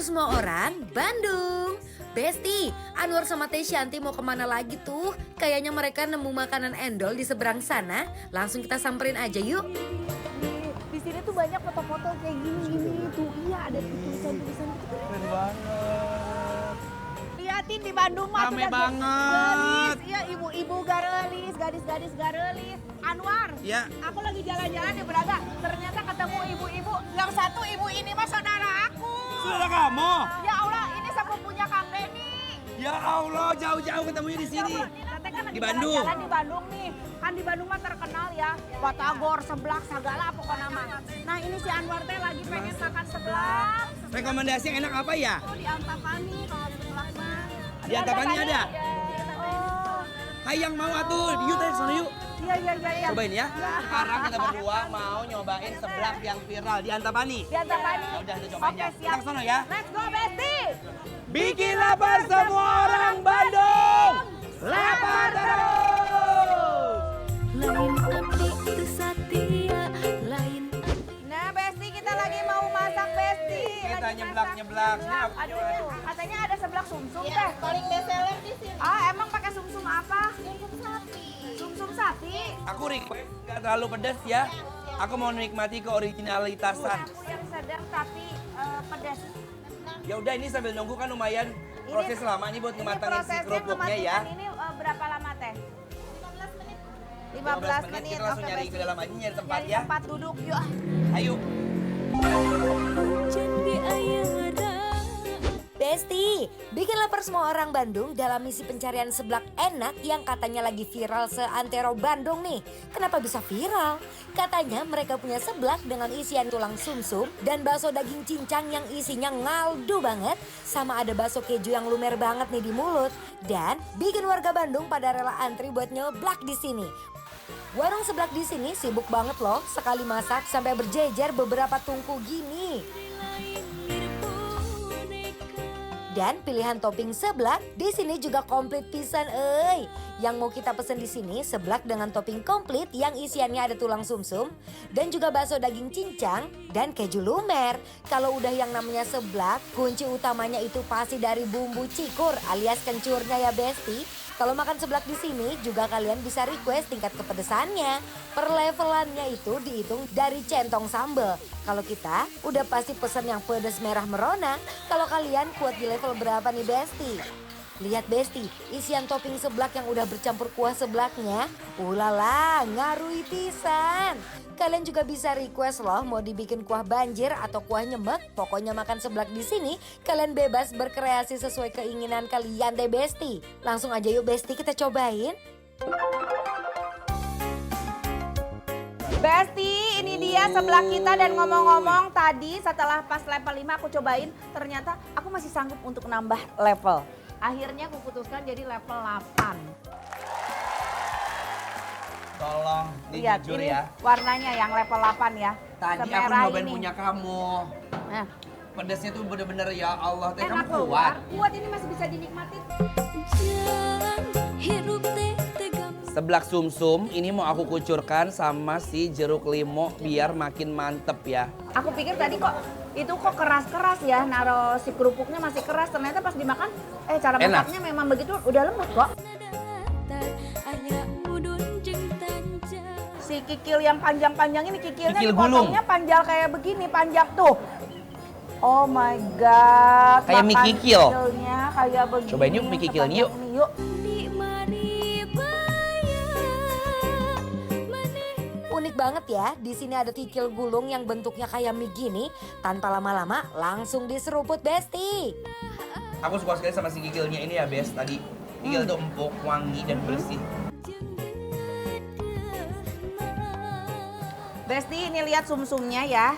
lapar semua orang, Bandung. Besti, Anwar sama Teh Shanti mau kemana lagi tuh? Kayaknya mereka nemu makanan endol di seberang sana. Langsung kita samperin aja yuk. Di sini tuh banyak foto-foto kayak gini tuh. Iya, ada tulisan-tulisan gitu. Keren banget. Liatin di Bandung mah Rame sudah banget. gelis. Iya, ibu-ibu garelis, gadis-gadis garelis. Anwar, Ya. aku lagi jalan-jalan di Braga. Ternyata ketemu ibu-ibu. Yang satu ibu ini mah saudara aku. Saudara kamu? Ya Allah, ini sepupunya Kang Benny. Ya Allah, jauh-jauh ketemunya di sini. Tete kan lagi Di Bandung. jalan-jalan di Bandung nih. Kan di Bandung mah terkenal ya. Batagor, seblak, segala pokoknya mah. Nah ini si Anwar teh lagi pengen makan seblak. Rekomendasi yang enak apa ya? Oh di Antapani kalau seblak mah. Di Antapani ada? Oh, Hayang mau atuh, yuk teh sana yuk. iya. Cobain ya. Sekarang kita berdua mau nyobain seblak yang viral di Antapani. Di Antapani. Ya udah, kita cobain Oke, ya. siap. Kita ke sono ya. Let's go, Besti. Bikin lapar semua orang Bandung. Lapar terus. Lain abdi teu satia, lain Nah, Besti kita lagi mau masak, Besti. Kita Lagi nyeblak-nyeblak. masak Ini seblak. Aduh, katanya ada seblak sumsum teh. Paling best seller di sini. Ah, emang pakai sumsum apa? Sumpuk sapi. Sumsum sapi. Aku request nggak terlalu pedas ya. Aku mau nikmati keoriginalitasan. Aku yang sedang tapi pedas. Ya udah ini sambil nunggu kan lumayan proses lama nih buat ngematangin si prosesnya kerupuknya ya. ngematangin ini berapa lama teh? 15 menit. 15 menit. Kita langsung nyari ke dalam aja nyari tempat Nyari ya. tempat duduk yuk. Ayo. jange aya ngada. Besti, bikin lapar semua orang Bandung dalam misi pencarian seblak enak yang katanya lagi viral seantero Bandung nih. Kenapa bisa viral? Katanya mereka punya seblak dengan isian tulang sumsum dan bakso daging cincang yang isinya ngaldu banget. Sama ada bakso keju yang lumer banget nih di mulut. Dan bikin warga Bandung pada rela antri buat nyeblak di sini. Warung seblak di sini sibuk banget loh, sekali masak sampai berjejer beberapa tungku gini. Dan pilihan topping seblak di sini juga komplit pisan euy. Yang mau kita pesen di sini seblak dengan topping komplit yang isiannya ada tulang sumsum dan juga bakso daging cincang dan keju lumer. Kalau udah yang namanya seblak, kunci utamanya itu pasti dari bumbu cikur alias kencurnya ya Besti. Kalau makan seblak di sini juga kalian bisa request tingkat kepedesannya. Per levelannya itu dihitung dari centong sambal. Kalau kita udah pasti pesen yang pedas merah merona. Kalau kalian kuat di level berapa nih Besti? Lihat Besti, isian topping seblak yang udah bercampur kuah seblaknya. Ulala, ngarui pisan. Kalian juga bisa request loh mau dibikin kuah banjir atau kuah nyemek. Pokoknya makan seblak di sini kalian bebas berkreasi sesuai keinginan kalian deh Besti. Langsung aja yuk Besti kita cobain. Besti, ini dia seblak kita dan ngomong-ngomong tadi setelah pas level 5 aku cobain ternyata aku masih sanggup untuk nambah level. Akhirnya aku putuskan jadi level 8. Tolong, ini Lihat, jujur ini ya. warnanya yang level 8 ya. Tadi aku Semerah nyobain ini. punya kamu. Nah, Pedasnya tuh bener-bener ya Allah, teh enak kamu kuat. Kuat ini masih bisa dinikmati. Hirup teh tegam. Seblak sumsum ini mau aku kucurkan sama si jeruk limau biar makin mantep ya. Aku pikir tadi kok itu kok keras-keras ya, naro si kerupuknya masih keras. Ternyata pas dimakan, cara Enak. masaknya memang begitu udah lembut kok. Si kikil yang panjang-panjang ini kikilnya Kikil gulung. dipotongnya panjang kayak begini, panjang tuh. Oh my god. Kayak mie makan kikil. Kikilnya kayak begini. Cobain yuk mie kikilnya yuk. sepanjang ini, yuk. Unik banget ya, di sini ada kikil gulung yang bentuknya kayak mie gini. Tanpa lama-lama langsung diseruput Besti. Aku suka sekali sama si kikilnya ini ya Bes tadi. Kikil tuh empuk, wangi dan bersih. Besti ini lihat sumsumnya ya.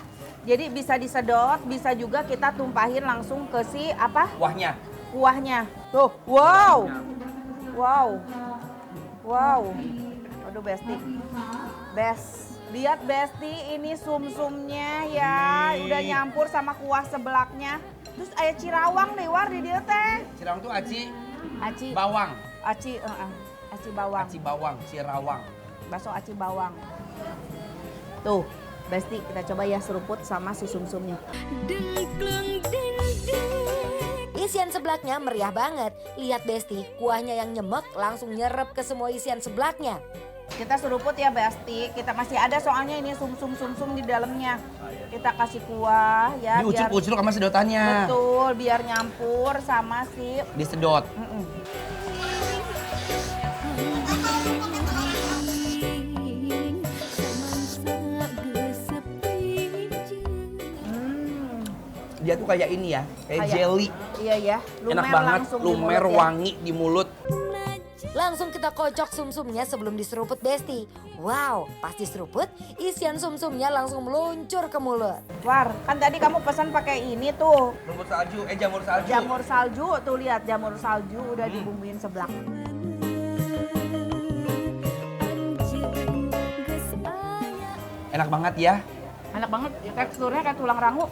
Jadi bisa disedot, bisa juga kita tumpahin langsung ke si apa? Kuahnya. Kuahnya. Tuh, wow. Wow. Wow. Aduh Besti. Lihat Besti ini sumsumnya ya. Udah nyampur sama kuah seblaknya. Terus aya cirawang nih war di dia teh. Cirang tuh aci Aci. bawang. Aci bawang. Aci bawang, cirawang. Bakso aci bawang. Tuh. Besti, kita coba ya seruput sama si sumsumnya. Isian seblaknya meriah banget. Lihat Besti, kuahnya yang nyemek langsung nyerep ke semua isian seblaknya. Kita seruput ya Besti, kita masih ada soalnya ini sumsum di dalamnya. Kita kasih kuah ya Ini biar ucuk-ucuk sama sedotannya. betul, biar nyampur sama si Disedot. Dia tuh kayak ini ya, kayak jelly. Iya ya, Enak banget, langsung di lumer, mulut ya. wangi di mulut. Langsung kita kocok sumsumnya sebelum diseruput Besti. Wow, pas diseruput, isian sumsumnya langsung meluncur ke mulut. War, kan tadi kamu pesan pakai ini tuh. Rumput salju, jamur salju. Jamur salju, tuh lihat jamur salju udah dibumbuin seblak. Enak banget ya. Enak banget, teksturnya kayak tulang rangu.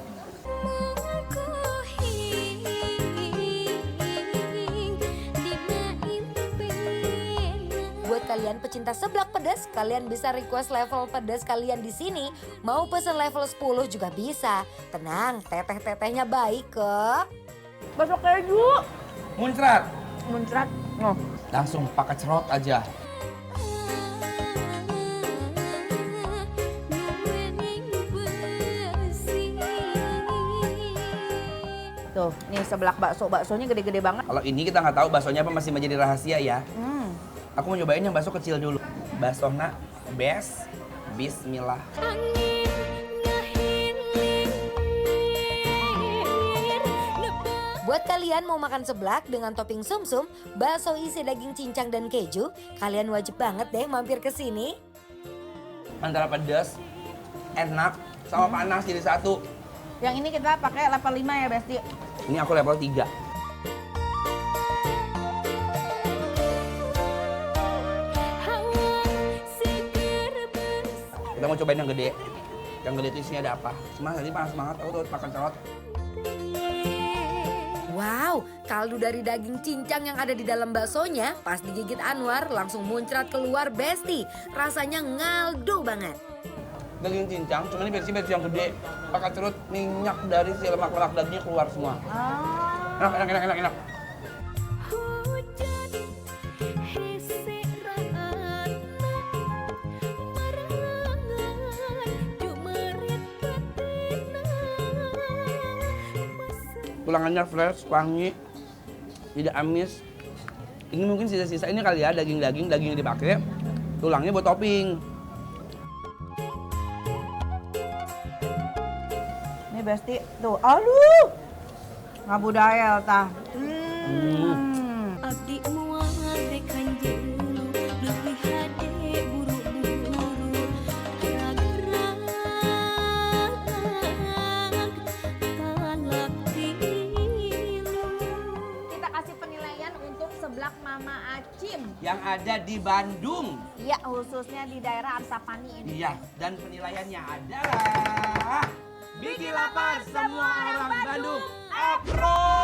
Buat kalian pecinta seblak pedas, kalian bisa request level pedas kalian di sini. Mau pesen level 10 juga bisa. Tenang, teteh-tetehnya baik kok. Bakso keju. Muncrat. Muncrat. Oh. Langsung pakai cerot aja. Tuh, nih seblak baksonya gede-gede banget. Kalau ini kita nggak tahu baksonya apa, masih menjadi rahasia ya. Aku mau nyobain yang bakso kecil dulu. Baksonya best. Bismillah. Buat kalian mau makan seblak dengan topping sumsum, bakso isi daging cincang dan keju, kalian wajib banget deh mampir ke sini. Antara pedas, enak, sama panas jadi satu. Yang ini kita pakai level 5 ya Besti. Ini aku level 3. Kita mau cobain yang gede. Yang gede itu isinya ada apa? Cuma tadi panas banget, aku tuh makan cerot. Wow, kaldu dari daging cincang yang ada di dalam baksonya pas digigit Anwar langsung muncrat keluar Besti. Rasanya ngaldu banget. Daging cincang, cuma ini versi yang gede. Pakai cerut, minyak dari si lemak-lemak dagingnya keluar semua. Enak. Tulangannya fresh, wangi, tidak amis. Ini mungkin sisa-sisa ini kali ya, daging yang dipakai. Tulangnya buat topping. Ini Besti, tuh, aduh, ngabudayel tah. Abdi mual dek kanjeng leuwih hade buru-buru gerak-gerak talak tilu. Kita kasih penilaian untuk seblak Mama Acim. Yang ada di Bandung. Iya, khususnya di daerah Antapani ini. Iya, dan penilaiannya adalah bikin lapar semua orang Bandung. Approve!